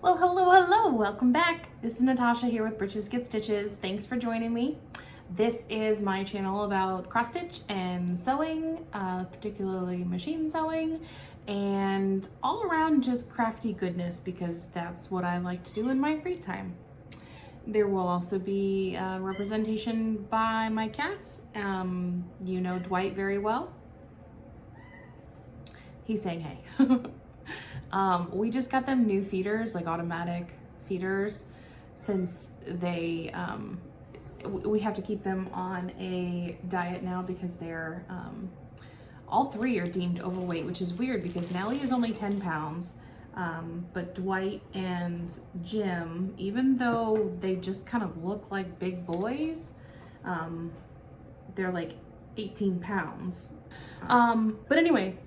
Well, hello, welcome back. This is Natasha here with Britches Get Stitches. Thanks for joining me. This is my channel about cross stitch and sewing, particularly machine sewing, and all around just crafty goodness because that's what I like to do in my free time. There will also be representation by my cats. You know Dwight very well. He's saying hey. We just got them new feeders, like automatic feeders, since they, we have to keep them on a diet now because they're, all three are deemed overweight, which is weird because Nellie is only 10 pounds. But Dwight and Jim, even though they just kind of look like big boys, they're like 18 pounds. But anyway,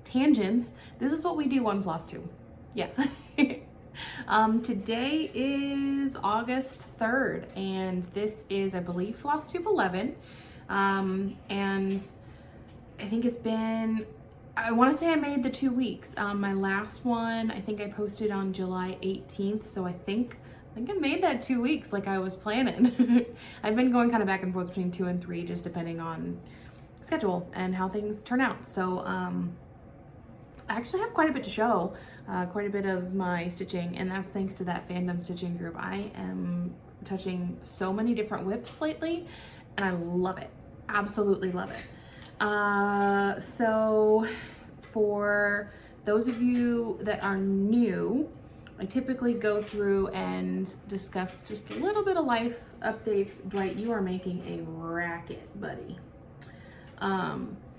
tangents. This is what we do on Flosstube. Yeah. Today is August 3rd, and this is, I believe, Flosstube 11. And I think it's been, I want to say I made the 2 weeks. My last one, I think I posted on July 18th. So I think I made that 2 weeks like I was planning. I've been going kind of back and forth between 2 and 3, just depending on schedule and how things turn out. So, I actually have quite a bit to show, quite a bit of my stitching, and that's thanks to that fandom stitching group. I am touching so many different whips lately, and I love it. Absolutely love it. So for those of you that are new, I typically go through and discuss just a little bit of life updates. Dwight, you are making a racket, buddy.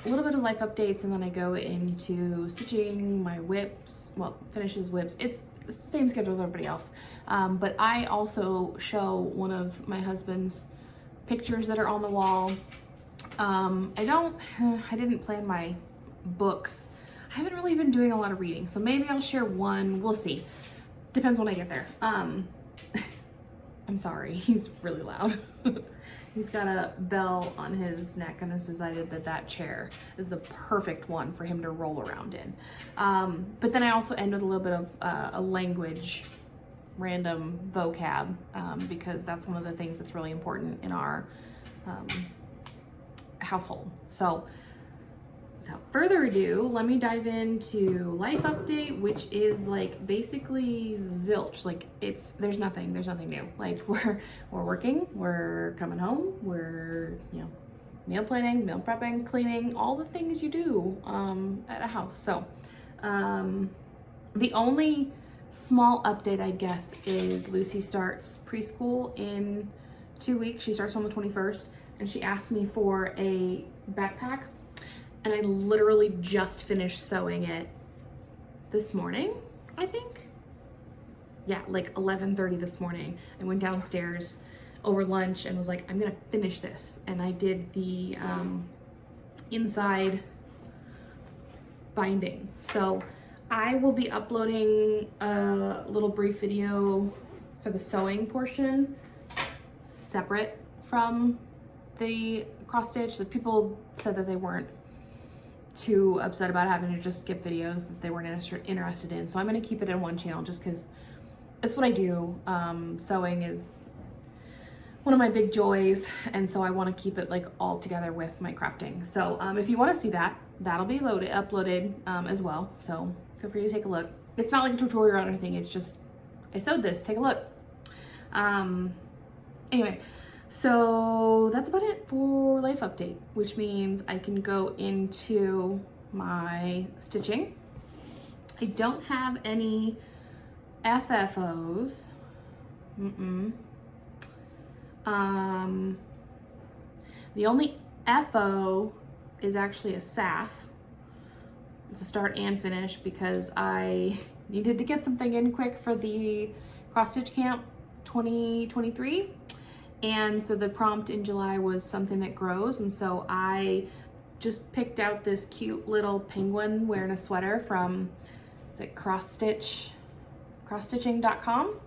A little bit of life updates, and then I go into stitching my whips, well, finishes whips. It's the same schedule as everybody else. But I also show one of my husband's pictures that are on the wall. I didn't plan my books. I haven't really been doing a lot of reading, so maybe I'll share one. We'll see. Depends when I get there. I'm sorry, he's really loud. He's got a bell on his neck and has decided that that chair is the perfect one for him to roll around in. But then I also end with a little bit of a language, random vocab, because that's one of the things that's really important in our household. So without further ado, let me dive into life update, which is like basically zilch. Like there's nothing new. Like we're working, we're coming home, we're, you know, meal planning, meal prepping, cleaning, all the things you do at a house. So the only small update, I guess, is Lucy starts preschool in 2 weeks. She starts on the 21st, and she asked me for a backpack. And I literally just finished sewing it this morning, I think. Yeah, like 11:30 this morning. I went downstairs over lunch and was like, I'm gonna finish this. And I did the inside binding. So I will be uploading a little brief video for the sewing portion separate from the cross stitch. The people said that they weren't too upset about having to just skip videos that they weren't interested in. So I'm going to keep it in one channel just because it's what I do. Sewing is one of my big joys, and so I want to keep it like all together with my crafting. So if you want to see that, that'll be uploaded as well. So feel free to take a look. It's not like a tutorial or anything. It's just, I sewed this, take a look. Anyway, so that's about it for life update, which means I can go into my stitching. I don't have any FFOs. The only FO is actually a SAF to start and finish because I needed to get something in quick for the cross stitch camp 2023. And so the prompt in July was something that grows, and so I just picked out this cute little penguin wearing a sweater from, it's like crossstitching.com,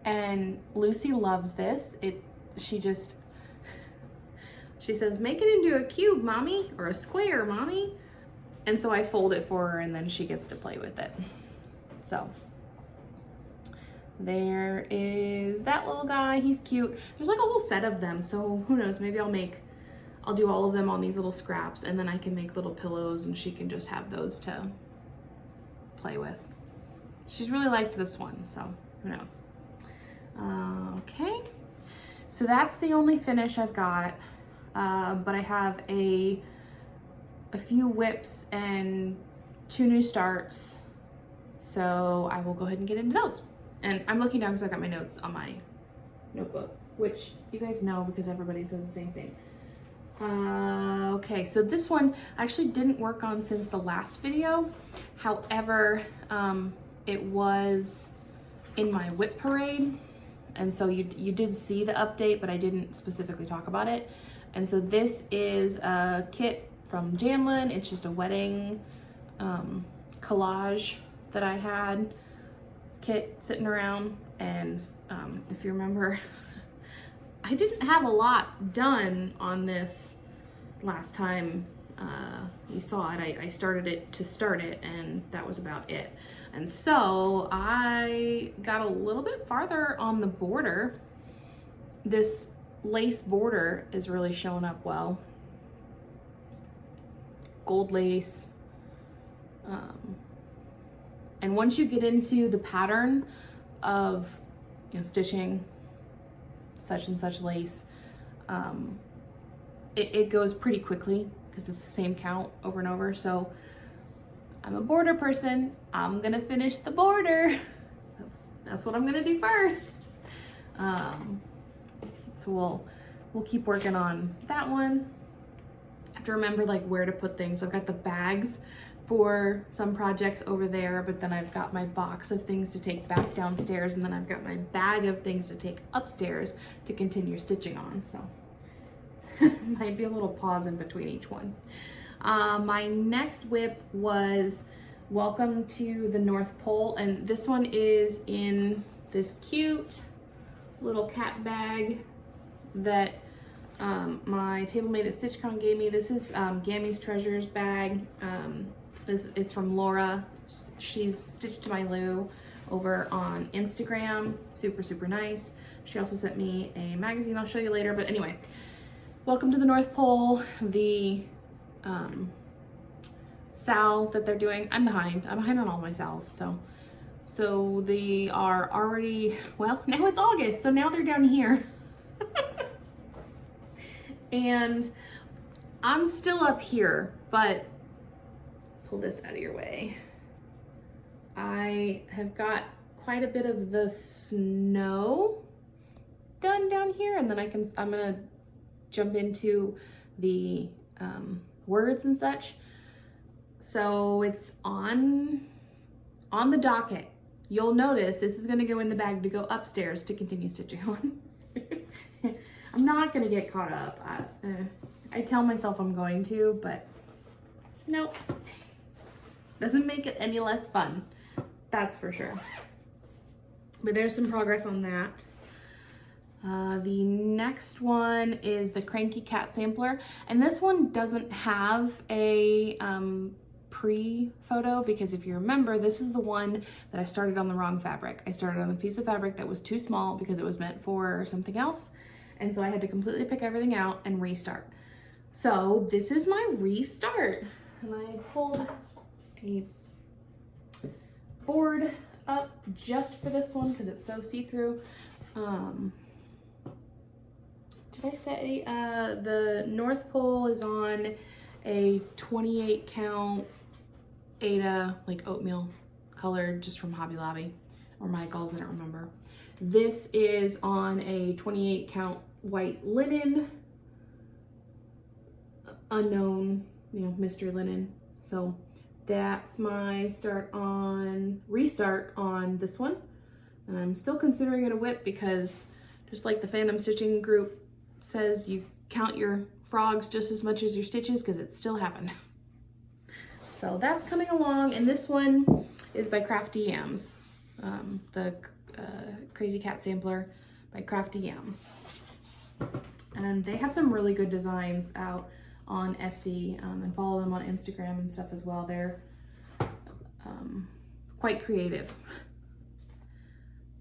and Lucy loves this. She says, make it into a cube, mommy, or a square, mommy. And so I fold it for her, and then she gets to play with it. So there is that little guy. He's cute. There's like a whole set of them, so who knows, maybe I'll do all of them on these little scraps, and then I can make little pillows and she can just have those to play with. She's really liked this one, so who knows. Okay, so that's the only finish I've got, but I have a few whips and 2 new starts, so I will go ahead and get into those. And I'm looking down because I got my notes on my notebook, which you guys know because everybody says the same thing. Okay, so this one I actually didn't work on since the last video. However, it was in my whip parade, and so you did see the update, but I didn't specifically talk about it. And so this is a kit from Janlynn. It's just a wedding collage that I had kit sitting around, and if you remember, I didn't have a lot done on this last time you saw it. I started it to start it, and that was about it. And so I got a little bit farther on the border. This lace border is really showing up well. Gold lace. And once you get into the pattern of, you know, stitching such and such lace, it goes pretty quickly because it's the same count over and over. So I'm a border person. I'm gonna finish the border. That's what I'm gonna do first. So we'll keep working on that one. I have to remember like where to put things. I've got the bags for some projects over there, but then I've got my box of things to take back downstairs, and then I've got my bag of things to take upstairs to continue stitching on. So might be a little pause in between each one. My next whip was Welcome to the North Pole, and this one is in this cute little cat bag that my table mate at StitchCon gave me. This is Gammy's Treasures bag. It's from Laura. She's Stitched to My Lou over on Instagram. Super, super nice. She also sent me a magazine I'll show you later. But anyway, Welcome to the North Pole, the Sal that they're doing. I'm behind on all my Sals. So they are already, well, now it's August, so now they're down here. And I'm still up here, but pull this out of your way. I have got quite a bit of the snow done down here, and then I'm gonna jump into the words and such. So it's on the docket. You'll notice this is gonna go in the bag to go upstairs to continue stitching on. I'm not gonna get caught up. I tell myself I'm going to, but nope. Doesn't make it any less fun, that's for sure. But there's some progress on that. The next one is the Cranky cat sampler, and this one doesn't have a pre-photo, because if you remember, this is the one that I started on the wrong fabric. I started on a piece of fabric that was too small because it was meant for something else, and so I had to completely pick everything out and restart. So this is my restart, and I pulled a board up just for this one because it's so see-through. Did I say the North Pole is on a 28 count Ada, like oatmeal color, just from Hobby Lobby or Michael's, I don't remember. This is on a 28 count white linen, unknown, you know, mystery linen. So that's my restart on this one. And I'm still considering it a whip because just like the fandom stitching group says, you count your frogs just as much as your stitches, because it still happened. So that's coming along, and this one is by Crafty Yams, the Crazy Cat Sampler by Crafty Yams. And they have some really good designs out on Etsy, and follow them on Instagram and stuff as well. They're quite creative.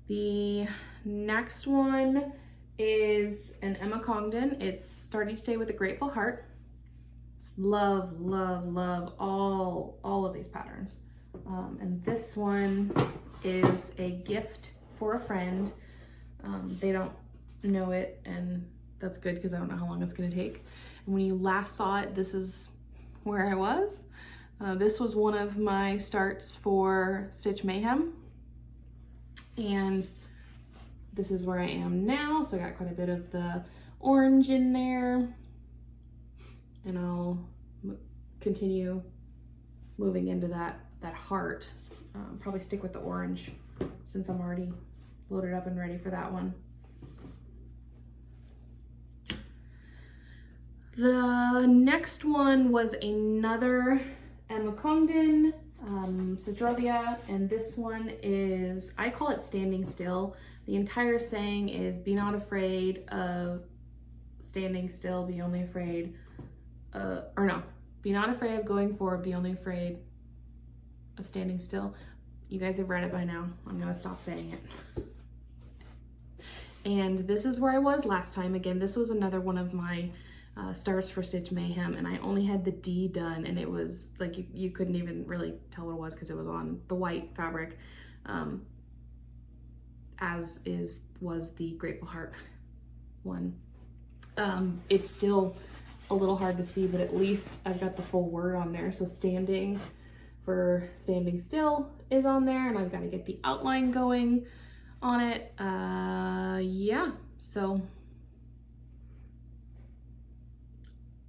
The next one is an Emma Congdon. It's starting today with a Grateful Heart. Love, love, love all of these patterns. And this one is a gift for a friend. They don't know it, and that's good because I don't know how long it's gonna take. And when you last saw it, this is where I was. This was one of my starts for Stitch Mayhem. And this is where I am now. So I got quite a bit of the orange in there, and I'll continue moving into that heart. Probably stick with the orange since I'm already loaded up and ready for that one. The next one was another Emma Congdon, Citrovia, and this one is, I call it Standing Still. The entire saying is, be not afraid of standing still, be only afraid, be not afraid of going forward, be only afraid of standing still. You guys have read it by now. I'm gonna stop saying it. And this is where I was last time. Again, this was another one of my starts for Stitch Mayhem, and I only had the D done, and it was like you couldn't even really tell what it was because it was on the white fabric, was the Grateful Heart one. It's still a little hard to see, but at least I've got the full word on there. So standing for Standing Still is on there, and I've got to get the outline going on it. Yeah, so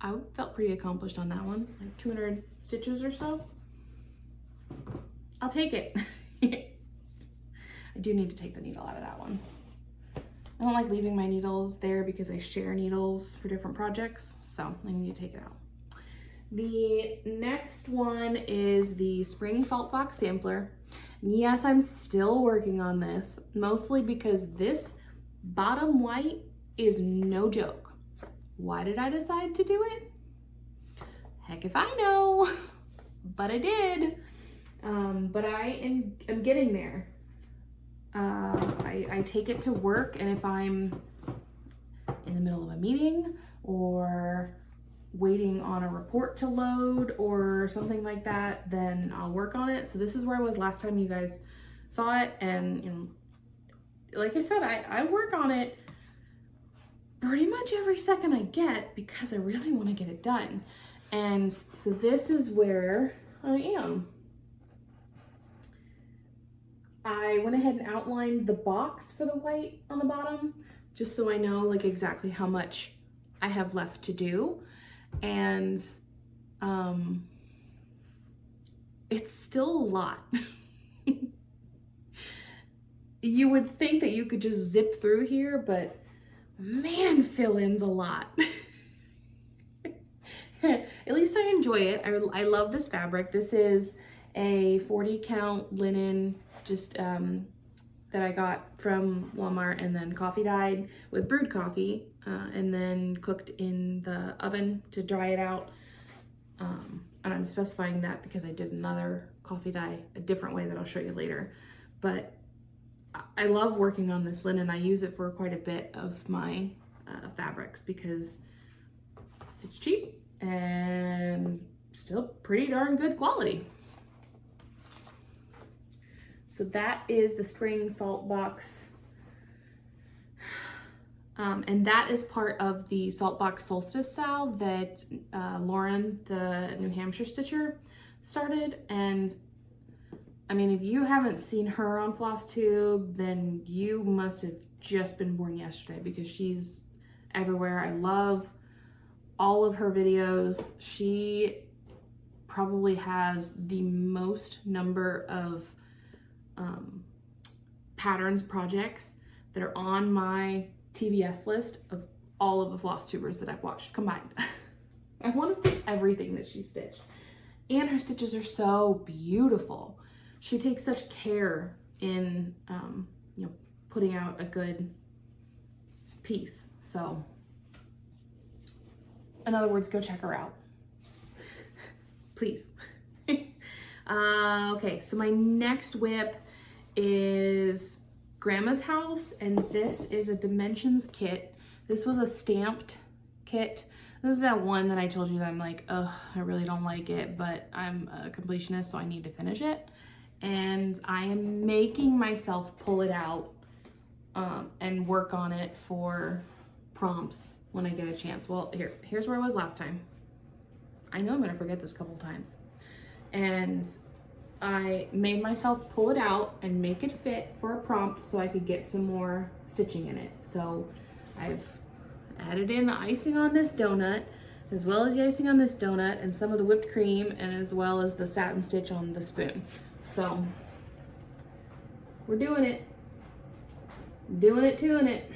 I felt pretty accomplished on that one, like 200 stitches or so. I'll take it. I do need to take the needle out of that one. I don't like leaving my needles there because I share needles for different projects, so I need to take it out. The next one is the Spring Saltbox Sampler. Yes, I'm still working on this, mostly because this bottom white is no joke. Why did I decide to do it? Heck if I know, but I did. But I am getting there. I take it to work, and if I'm in the middle of a meeting or waiting on a report to load or something like that, then I'll work on it. So this is where I was last time you guys saw it, and you know, like I said, I work on it pretty much every second I get because I really want to get it done. And so this is where I am. I went ahead and outlined the box for the white on the bottom, just so I know like exactly how much I have left to do. And it's still a lot. You would think that you could just zip through here, but man, fill-in's a lot. At least I enjoy it. I love this fabric. This is a 40 count linen, just that I got from Walmart, and then coffee dyed with brewed coffee, and then cooked in the oven to dry it out. And I'm specifying that because I did another coffee dye a different way that I'll show you later. But I love working on this linen. I use it for quite a bit of my fabrics because it's cheap and still pretty darn good quality. So that is the Spring Saltbox. And that is part of the Saltbox Solstice Sal that Lauren, the New Hampshire stitcher, started. And I mean, if you haven't seen her on Flosstube, then you must have just been born yesterday because she's everywhere. I love all of her videos. She probably has the most number of patterns projects that are on my TBS list of all of the Flosstubers that I've watched combined. I want to stitch everything that she stitched, and her stitches are so beautiful. She takes such care in you know, putting out a good piece. So in other words, go check her out, please. Okay, so my next whip is Grandma's House, and this is a Dimensions kit. This was a stamped kit. This is that one that I told you that I'm like, ugh, I really don't like it, but I'm a completionist, so I need to finish it. And I am making myself pull it out and work on it for prompts when I get a chance. Well, here's where I was last time. I know I'm gonna forget this a couple times. And I made myself pull it out and make it fit for a prompt so I could get some more stitching in it. So I've added in the icing on this donut, as well as the icing on this donut, and some of the whipped cream, and as well as the satin stitch on the spoon. So we're doing it. Doing it.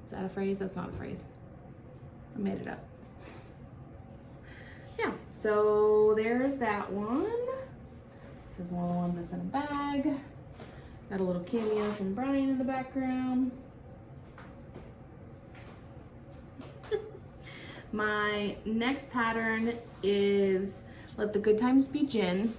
Is that a phrase? That's not a phrase. I made it up. Yeah, so there's that one. This is one of the ones that's in a bag. Got a little cameo from Brian in the background. My next pattern is Let the Good Times Be Gin.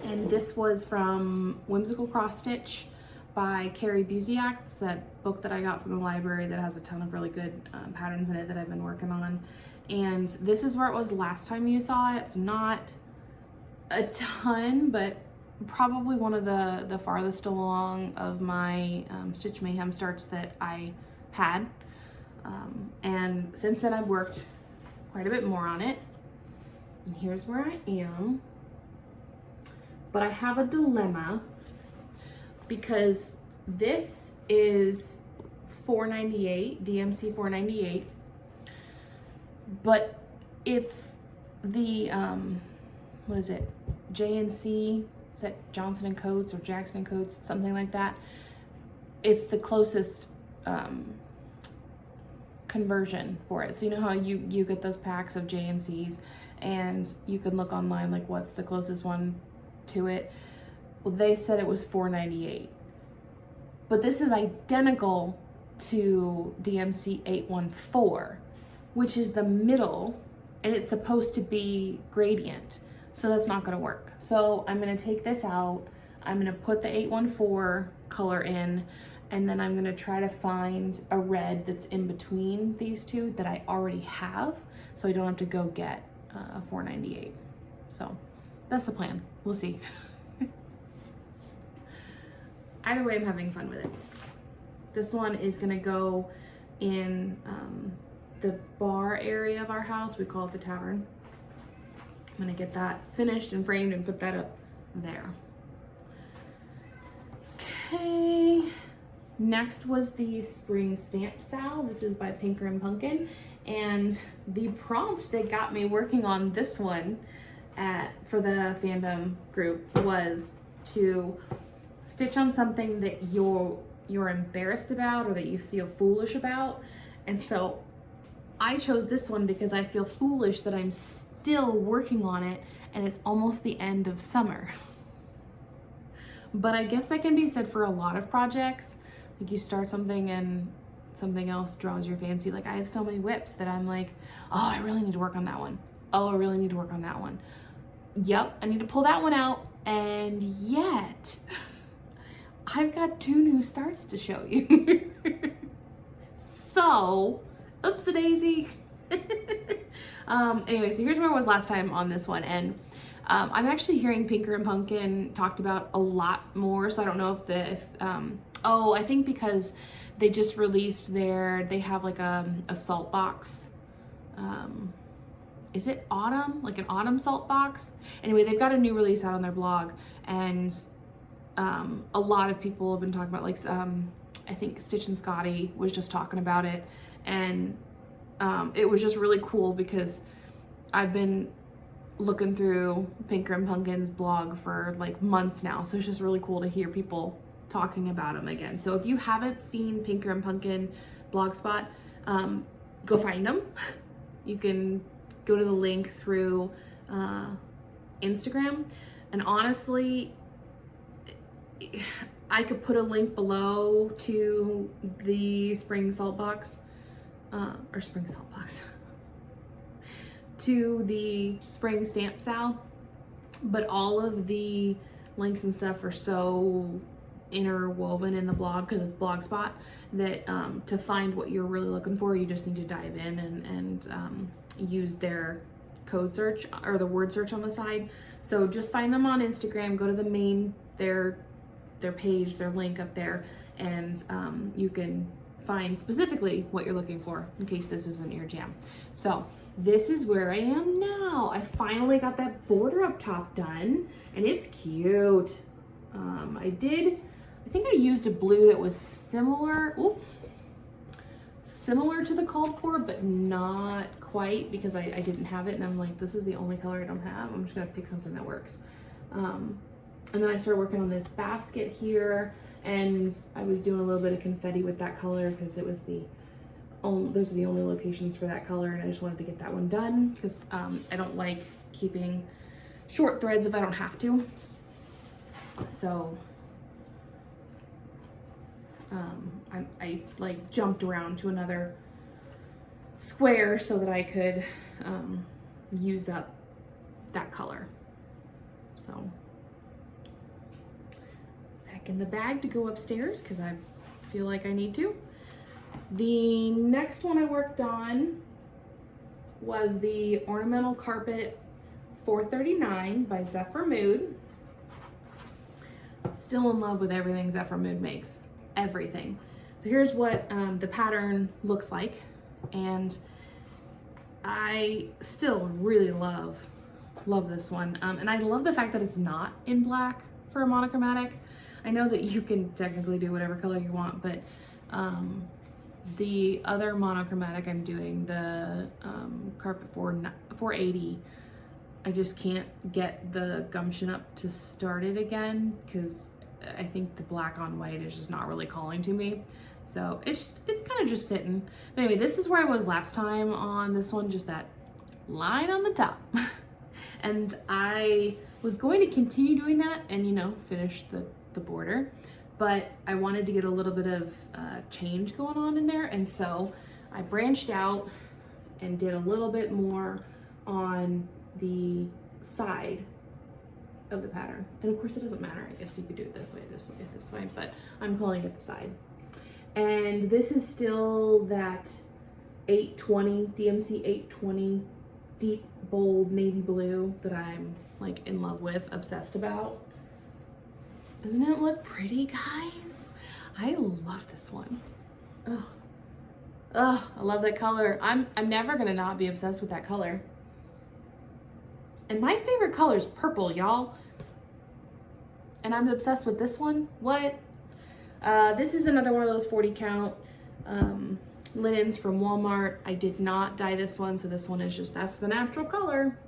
And this was from Whimsical Cross Stitch by Cari Buziak. It's that book that I got from the library that has a ton of really good patterns in it that I've been working on. And this is where it was last time you saw it. It's not a ton, but probably one of the farthest along of my Stitch Mayhem starts that I had. And since then I've worked quite a bit more on it. And here's where I am. But I have a dilemma because this is $4.98, DMC $4.98, but it's the, what is it, JNC, is that Johnson & Coates or Jackson & Coates, something like that. It's the closest conversion for it. So you know how you get those packs of JNCs and you can look online like what's the closest one to it. Well, they said it was $4.98, but this is identical to DMC 814, which is the middle, and it's supposed to be gradient, so that's not going to work. So I'm going to take this out, I'm going to put the 814 color in, and then I'm going to try to find a red that's in between these two that I already have, so I don't have to go get a $4.98. So that's the plan. We'll see. Either way, I'm having fun with it. This one is gonna go in the bar area of our house. We call it the tavern. I'm gonna get that finished and framed and put that up there. Okay. Next was the Spring Stamp Sal. This is by Pinkernpunkin. And the prompt that got me working on this one for the fandom group was to stitch on something that you're embarrassed about or that you feel foolish about. And so I chose this one because I feel foolish that I'm still working on it and it's almost the end of summer. But I guess that can be said for a lot of projects. Like you start something and something else draws your fancy. Like I have so many whips that I'm like, oh, I really need to work on that one. Oh, I really need to work on that one. Yep, I need to pull that one out. And yet, I've got 2 new starts to show you. So, oops-a-daisy. Anyway, so here's where I was last time on this one. And I'm actually hearing Pinkernpunkin talked about a lot more. So I don't know if oh, I think because they just released they have like a Saltbox. Is it autumn? Like an autumn Saltbox? Anyway, they've got a new release out on their blog, and a lot of people have been talking about, like, I think Stitch and Scotty was just talking about it, and it was just really cool because I've been looking through Pinkernpunkin's blog for like months now, so it's just really cool to hear people talking about them again. So if you haven't seen Pinkernpunkin blogspot, go find them. You can go to the link through Instagram, and honestly, I could put a link below to the Spring Saltbox, or Spring Saltbox, to the Spring Stamp Sal, but all of the links and stuff are so interwoven in the blog because it's Blogspot that to find what you're really looking for, you just need to dive in and use their code search or the word search on the side. So just find them on Instagram, go to the main, their page, their link up there, and you can find specifically what you're looking for in case this isn't your jam. So this is where I am now. I finally got that border up top done and it's cute. I think I used a blue that was similar to the called for, but not quite because I didn't have it, and I'm like, this is the only color I don't have. I'm just gonna pick something that works. And then I started working on this basket here, and I was doing a little bit of confetti with that color because it was those are the only locations for that color, and I just wanted to get that one done because I don't like keeping short threads if I don't have to. So I like jumped around to another square so that I could use up that color. So back in the bag to go upstairs because I feel like I need to. The next one I worked on was the Ornamental Carpet 439 by Zephyr Mood. Still in love with everything Zephyr Mood makes. Everything. So here's what the pattern looks like, and I still really love this one, and I love the fact that it's not in black for a monochromatic. I know that you can technically do whatever color you want, but the other monochromatic I'm doing, the Carpet 480, I just can't get the gumption up to start it again because I think the black on white is just not really calling to me. So it's kind of just sitting. But anyway, this is where I was last time on this one, just that line on the top. And I was going to continue doing that and, you know, finish the border, but I wanted to get a little bit of change going on in there. And so I branched out and did a little bit more on the side of the pattern. And of course it doesn't matter. I guess you could do it this way, this way, but I'm calling it the side. And this is still that 820, DMC 820, deep, bold navy blue that I'm like in love with, obsessed about. Doesn't it look pretty, guys? I love this one. Oh, I love that color. I'm never gonna not be obsessed with that color. And my favorite color is purple, y'all. And I'm obsessed with this one. What? This is another one of those 40 count linens from Walmart. I did not dye this one, so this one is just, that's the natural color.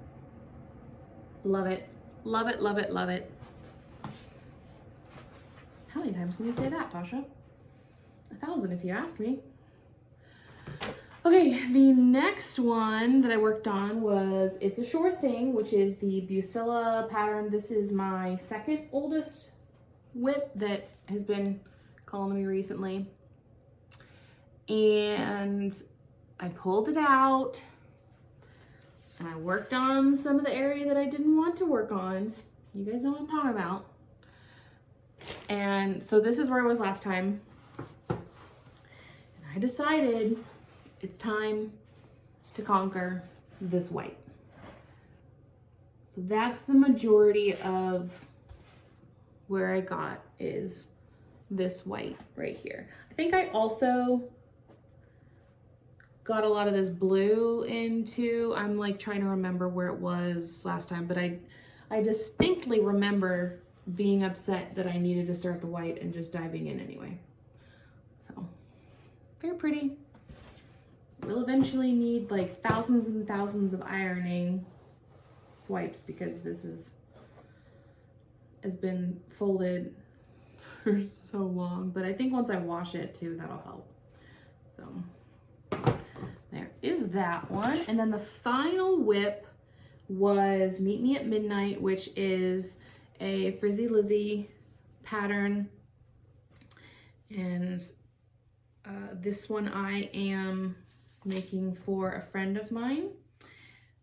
Love it. Love it, love it, love it. How many times can you say that, Tasha? 1,000 if you ask me. Okay, the next one that I worked on was It's a Sure Thing, which is the Bucilla pattern. This is my second oldest whip that has been calling me recently. And I pulled it out and I worked on some of the area that I didn't want to work on. You guys know what I'm talking about. And so this is where I was last time. And I decided it's time to conquer this white. So that's the majority of where I got is this white right here. I think I also got a lot of this blue into, I'm like trying to remember where it was last time, but I distinctly remember being upset that I needed to start the white and just diving in anyway. So, very pretty. We'll eventually need like thousands and thousands of ironing swipes because this has been folded for so long, but I think once I wash it too, that'll help. So there is that one. And then the final whip was Meet Me at Midnight, which is a Frizzy Lizzy pattern. And this one I am making for a friend of mine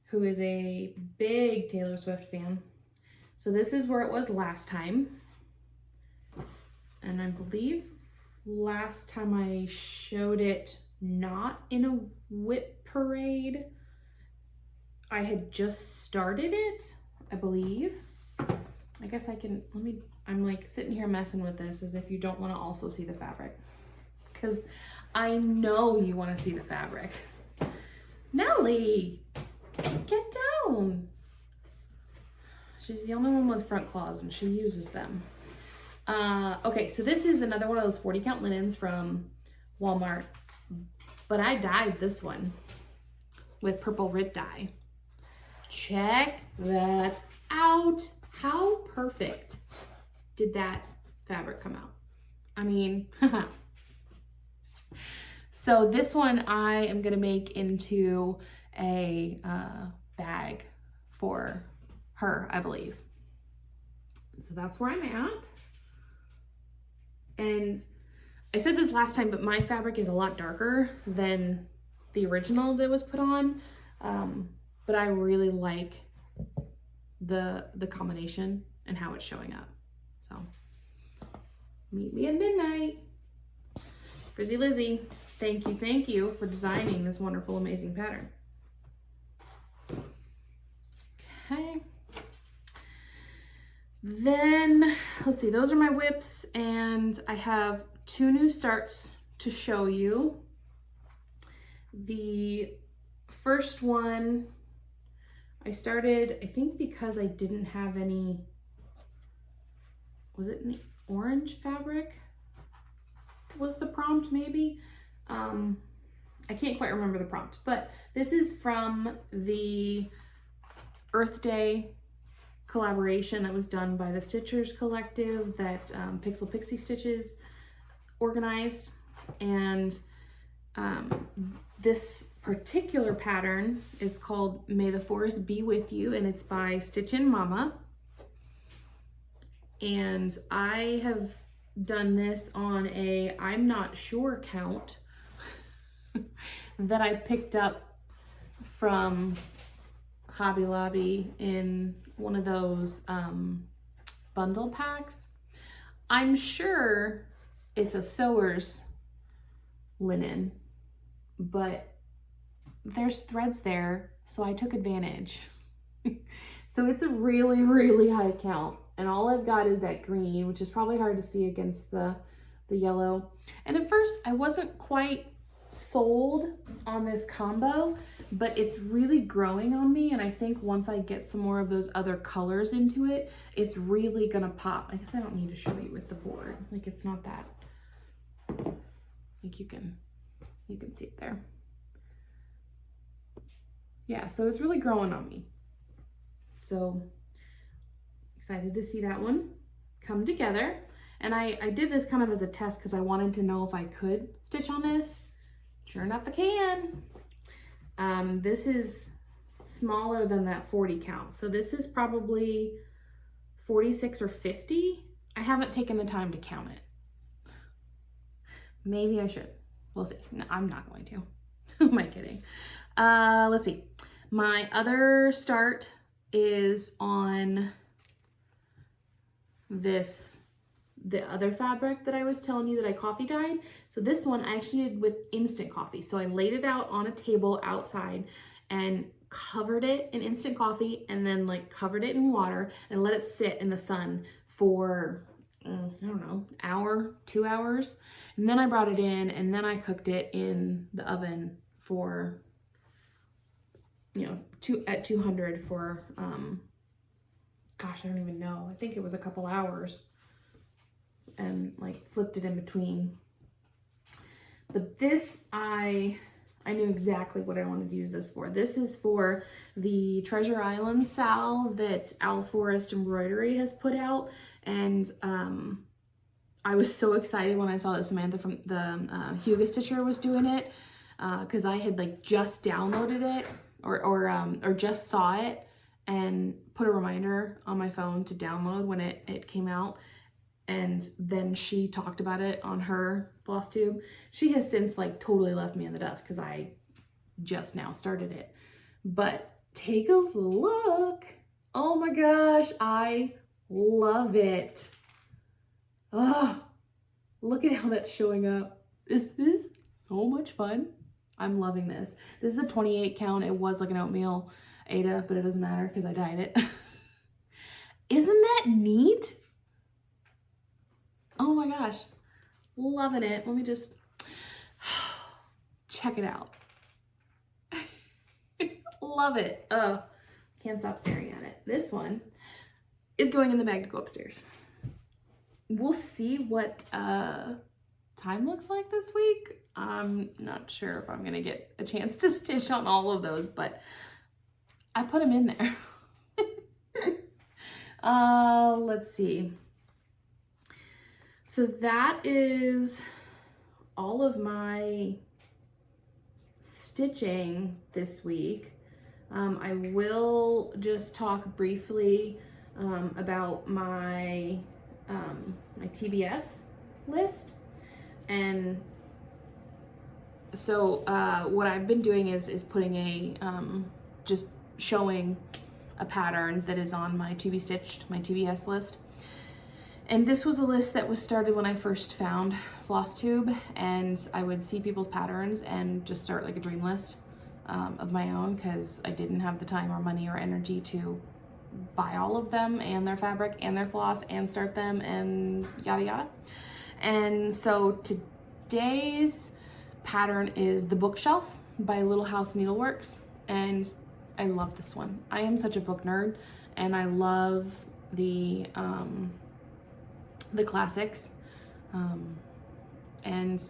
who is a big Taylor Swift fan. So this is where it was last time. And I believe last time I showed it not in a whip parade, I had just started it, I believe. I guess I can, I'm like sitting here messing with this as if you don't want to also see the fabric. Because I know you want to see the fabric. Nellie, get down. She's the only one with front claws and she uses them. Okay, so this is another one of those 40 count linens from Walmart, but I dyed this one with purple Rit dye. Check that out. How perfect did that fabric come out? I mean, so this one I am gonna make into a bag for her, I believe. So that's where I'm at. And I said this last time, but my fabric is a lot darker than the original that was put on. But I really like the combination and how it's showing up. So meet me at midnight. Frizzy Lizzie, thank you for designing this wonderful, amazing pattern. Okay. Then, let's see, those are my whips, and I have 2 new starts to show you. The first one, I started, I think because I didn't have any, was it any orange fabric? Was the prompt maybe? I can't quite remember the prompt, but this is from the Earth Day collaboration that was done by the Stitchers Collective that Pixel Pixie Stitches organized. And this particular pattern, it's called May the Forest Be With You, and it's by StitchinMomma. And I have done this on a I'm not sure count that I picked up from Hobby Lobby in one of those bundle packs. I'm sure it's a sewer's linen, but there's threads there, so I took advantage. So it's a really, really high count, and all I've got is that green, which is probably hard to see against the yellow. And at first I wasn't quite sold on this combo, but it's really growing on me, and I think once I get some more of those other colors into it, it's really gonna pop. I guess I don't need to show you with the board, like it's not that, like you can see it there. Yeah, so it's really growing on me. So excited to see that one come together. And I did this kind of as a test because I wanted to know if I could stitch on this. Sure enough, I can. This is smaller than that 40 count. So this is probably 46 or 50. I haven't taken the time to count it. Maybe I should. We'll see. No, I'm not going to. Who am I kidding? Let's see. My other start is on the other fabric that I was telling you that I coffee dyed. So this one I actually did with instant coffee. So I laid it out on a table outside and covered it in instant coffee, and then like covered it in water and let it sit in the sun for I don't know, hour, 2 hours. And then I brought it in, and then I cooked it in the oven for, you know, at 200 for, gosh, I don't even know. I think it was a couple hours, and like flipped it in between. But this, I knew exactly what I wanted to use this for. This is for the Treasure Island Sal that Owl Forest Embroidery has put out. And I was so excited when I saw that Samantha from the Hugo Stitcher was doing it, because I had like just downloaded it or just saw it and put a reminder on my phone to download when it came out. And then she talked about it on her Flosstube. She has since like totally left me in the dust because I just now started it. But take a look Oh my gosh, I love it. Oh, look at how that's showing up. This is so much fun. I'm loving this. This is a 28 count. It was like an oatmeal Ada, but it doesn't matter because I dyed it. Isn't that neat? Oh my gosh, loving it. Let me just check it out. Love it. Oh, can't stop staring at it. This one is going in the bag to go upstairs. We'll see what time looks like this week. I'm not sure if I'm gonna get a chance to stitch on all of those, but I put them in there. Let's see. So that is all of my stitching this week. I will just talk briefly about my my TBS list. And so what I've been doing is putting a just showing a pattern that is on my To Be Stitched, my TBS list. And this was a list that was started when I first found Flosstube, and I would see people's patterns and just start like a dream list of my own, because I didn't have the time or money or energy to buy all of them and their fabric and their floss and start them and yada yada. And so today's pattern is The Bookshelf by Little House Needleworks, and I love this one. I am such a book nerd, and I love the classics, and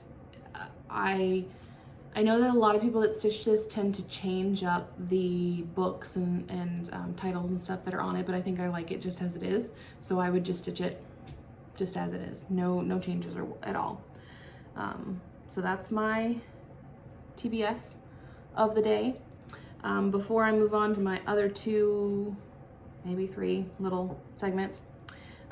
I know that a lot of people that stitch this tend to change up the books and titles and stuff that are on it, but I think I like it just as it is, so I would just stitch it just as it is, no changes at all. So that's my TBS of the day. Before I move on to my other two, maybe three little segments,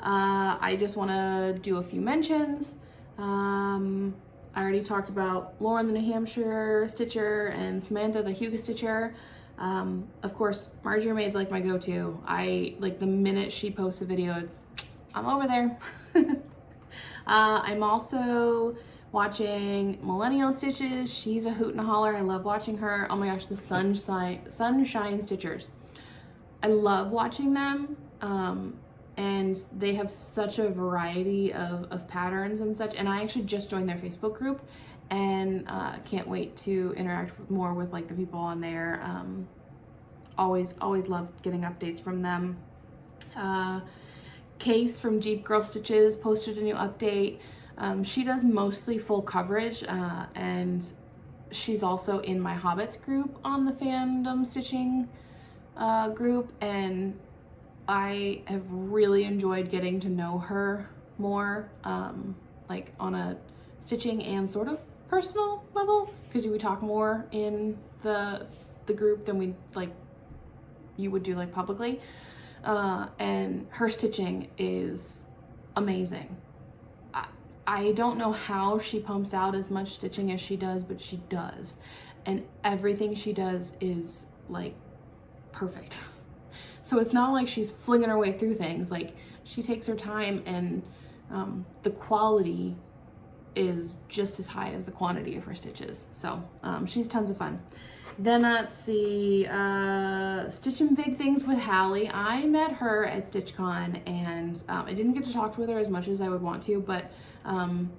I just want to do a few mentions. I already talked about Lauren the New Hampshire Stitcher and Samantha the Hugo Stitcher. Of course, Marjorie Maid's like my go-to. I like the minute she posts a video, I'm over there. I'm also watching Millennial Stitches. She's a hoot and a holler. I love watching her. Oh my gosh, the Sunshine Stitchers. I love watching them. And they have such a variety of patterns and such. And I actually just joined their Facebook group, and can't wait to interact more with like the people on there. Always love getting updates from them. Case from Jeep Girl Stitches posted a new update. She does mostly full coverage, and she's also in my Hobbits group on the fandom stitching group, and I have really enjoyed getting to know her more, like on a stitching and sort of personal level, because we talk more in the group than you would do like publicly. And her stitching is amazing. I don't know how she pumps out as much stitching as she does, but she does. And everything she does is like perfect. So it's not like she's flinging her way through things. Like, she takes her time, and the quality is just as high as the quantity of her stitches. So she's tons of fun. Then let's see, Stitching Big Things with Hallie. I met her at StitchCon, and I didn't get to talk with her as much as I would want to, but I'm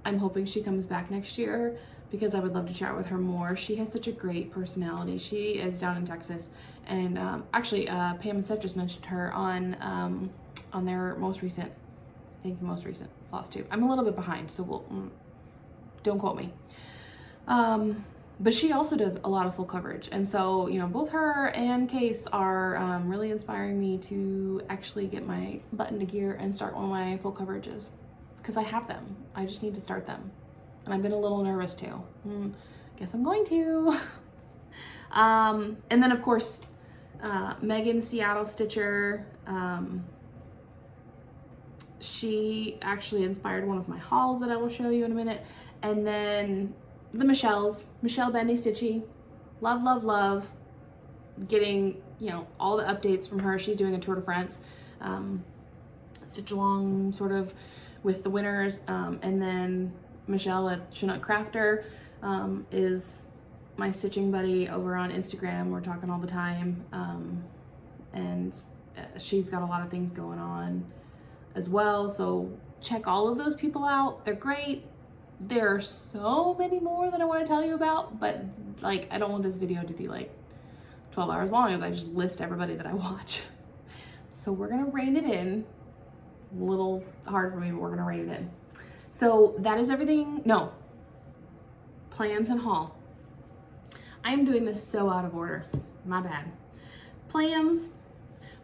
hoping she comes back next year, because I would love to chat with her more. She has such a great personality. She is down in Texas, and actually Pam and Seth just mentioned her on their most recent, I think the most recent Flosstube. I'm a little bit behind, so don't quote me. But she also does a lot of full coverage, and so, you know, both her and Case are really inspiring me to actually get my butt into gear and start one of my full coverages, because I have them. I just need to start them. And I've been a little nervous too. Guess I'm going to. And then of course, Megan Seattle Stitcher. She actually inspired one of my hauls that I will show you in a minute. And then the Michelle Bendy Stitchy. Love, love, love getting you know, all the updates from her. She's doing a Tour de France, stitch along sort of with the winners. And then Michelle at Chinook Crafter is my stitching buddy over on Instagram. We're talking all the time. And she's got a lot of things going on as well. So check all of those people out. They're great. There are so many more that I want to tell you about, but like, I don't want this video to be like 12 hours long as I just list everybody that I watch. So we're gonna rein it in. A little hard for me, but we're gonna rein it in. So that is everything. No, plans and haul. I'm doing this so out of order, my bad. Plans,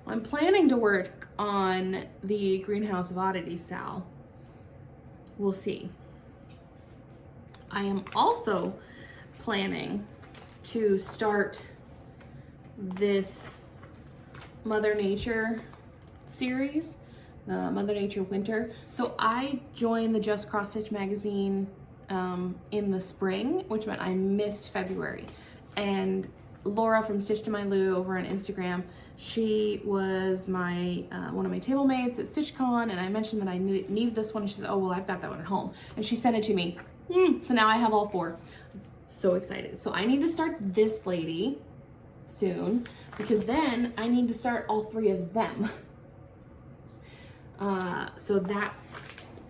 I'm planning to work on the Greenhouse of Oddities Sal. We'll see. I am also planning to start this Mother Nature series, the Mother Nature Winter. So I joined the Just Cross Stitch magazine in the spring, which meant I missed February. And Laura from Stitch to My Lou over on Instagram, she was my one of my table mates at StitchCon, and I mentioned that I needed this one. And she said, oh, well, I've got that one at home. And she sent it to me. So now I have all four. So excited. So I need to start this lady soon, because then I need to start all three of them. So that's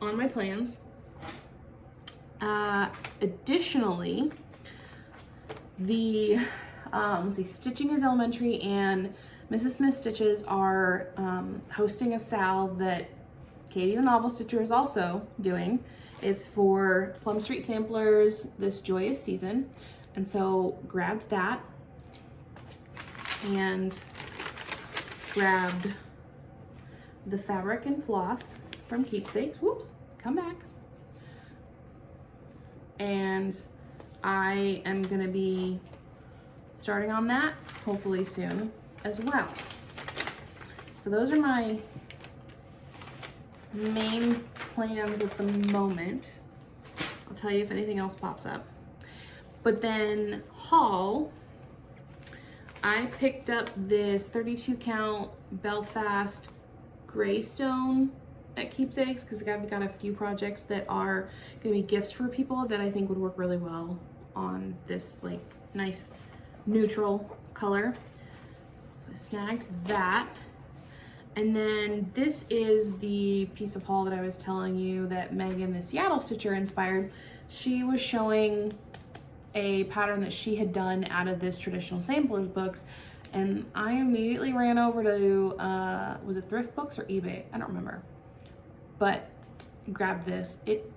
on my plans. Additionally, the let's see, Stitching is Elementary and Mrs. Smith Stitches are hosting a sal that Katie the Novel Stitcher is also doing. It's for Plum Street Samplers this joyous season. And so grabbed that and grabbed the fabric and floss from Keepsakes. Whoops, come back. And I am gonna be starting on that hopefully soon as well. So those are my main plans at the moment. I'll tell you if anything else pops up. But then haul, I picked up this 32 count Belfast Greystone at Keepsakes because I've got a few projects that are gonna be gifts for people that I think would work really well on this like nice neutral color. I snagged that. And then this is the piece of haul that I was telling you that Megan, the Seattle Stitcher, inspired. She was showing a pattern that she had done out of this Traditional Samplers books, and I immediately ran over to, was it Thrift Books or eBay? I don't remember, but grabbed this. It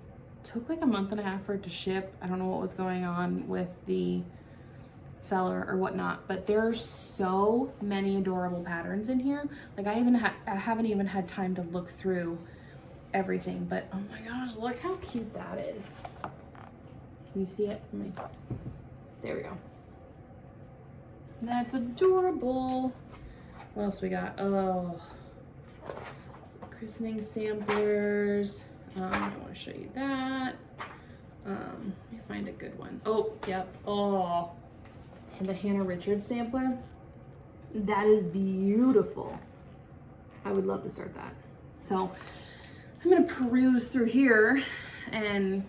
took like a month and a half for it to ship. I don't know what was going on with the seller or whatnot, but there are so many adorable patterns in here. Like I haven't even had time to look through everything, but oh my gosh, look how cute that is. Can you see it? There we go. That's adorable. What else we got? Oh, christening samplers. I want to show you that. Let me find a good one. Oh, yep. Oh, and the Hannah Richards sampler. That is beautiful. I would love to start that. So I'm gonna peruse through here and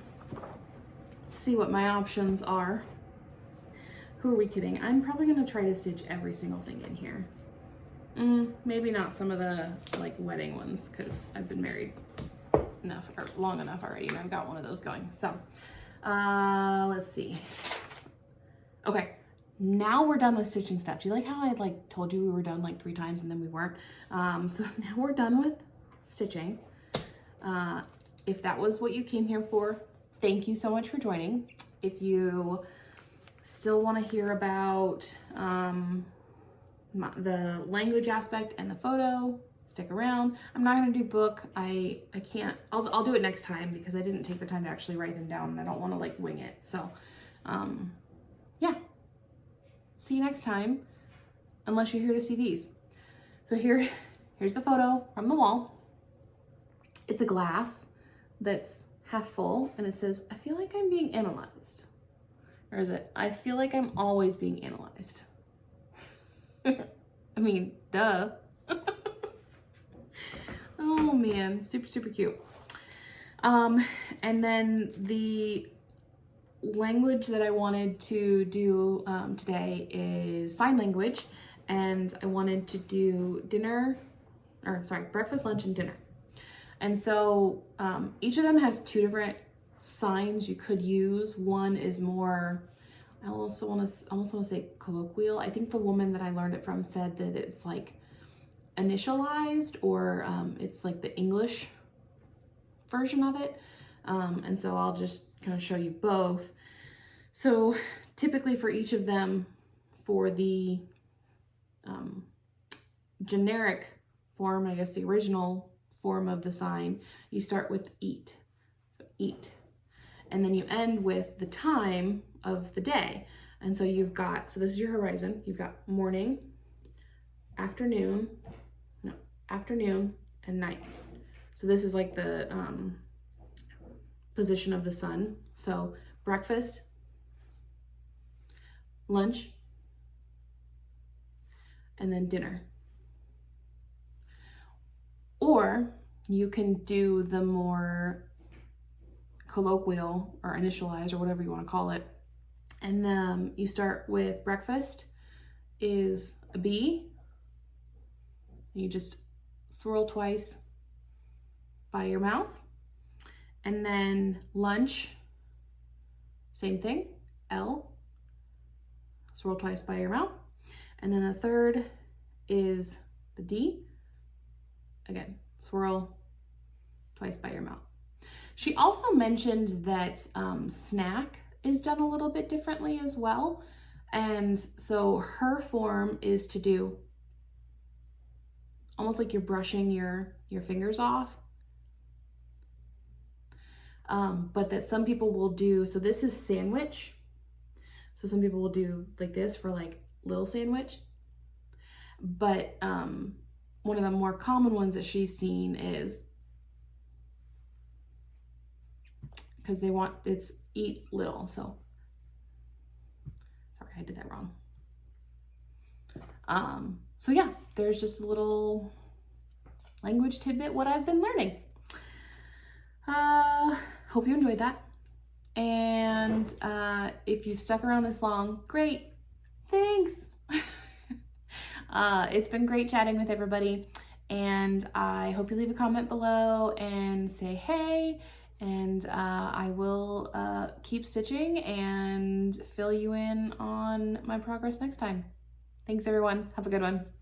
see what my options are. Who are we kidding? I'm probably gonna try to stitch every single thing in here. Maybe not some of the like wedding ones because I've been married enough or long enough already and I've got one of those going. So let's see. Okay, now we're done with stitching stuff. Do you like how I like told you we were done like 3 times and then we weren't? So now we're done with stitching. If that was what you came here for, thank you so much for joining. If you still want to hear about the language aspect and the photo, stick around. I'm not going to do book. I can't. I'll do it next time because I didn't take the time to actually write them down and I don't want to like wing it. So yeah, see you next time unless you're here to see these. So here's the photo from the wall. It's a glass that's half full and it says, I feel like I'm being analyzed. Or is it, I feel like I'm always being analyzed. I mean, duh. Oh man, super, super cute. And then the language that I wanted to do today is sign language, and I wanted to do breakfast, lunch, and dinner. And so each of them has two different signs you could use. One is more, I almost want to say colloquial. I think the woman that I learned it from said that it's like initialized, or it's like the English version of it. And so I'll just kind of show you both. So typically for each of them, for the generic form, I guess the original form of the sign, you start with eat, so eat, and then you end with the time of the day. And so you've got, so this is your horizon, you've got morning, afternoon, and night. So this is like the position of the sun. So breakfast, lunch, and then dinner. Or you can do the more colloquial or initialized or whatever you want to call it. And then you start with breakfast is a B. You just swirl twice by your mouth. And then lunch, same thing, L, swirl twice by your mouth. And then the third is the D. Again, swirl twice by your mouth. She also mentioned that snack is done a little bit differently as well. And so her form is to do almost like you're brushing your fingers off. But that some people will do, so this is sandwich. So some people will do like this for like little sandwich. But one of the more common ones that she's seen is, because they want, it's eat little. So sorry, I did that wrong. So yeah, there's just a little language tidbit, what I've been learning. Hope you enjoyed that. And if you've stuck around this long, great, thanks. It's been great chatting with everybody, and I hope you leave a comment below and say hey, and I will keep stitching and fill you in on my progress next time. Thanks everyone, have a good one.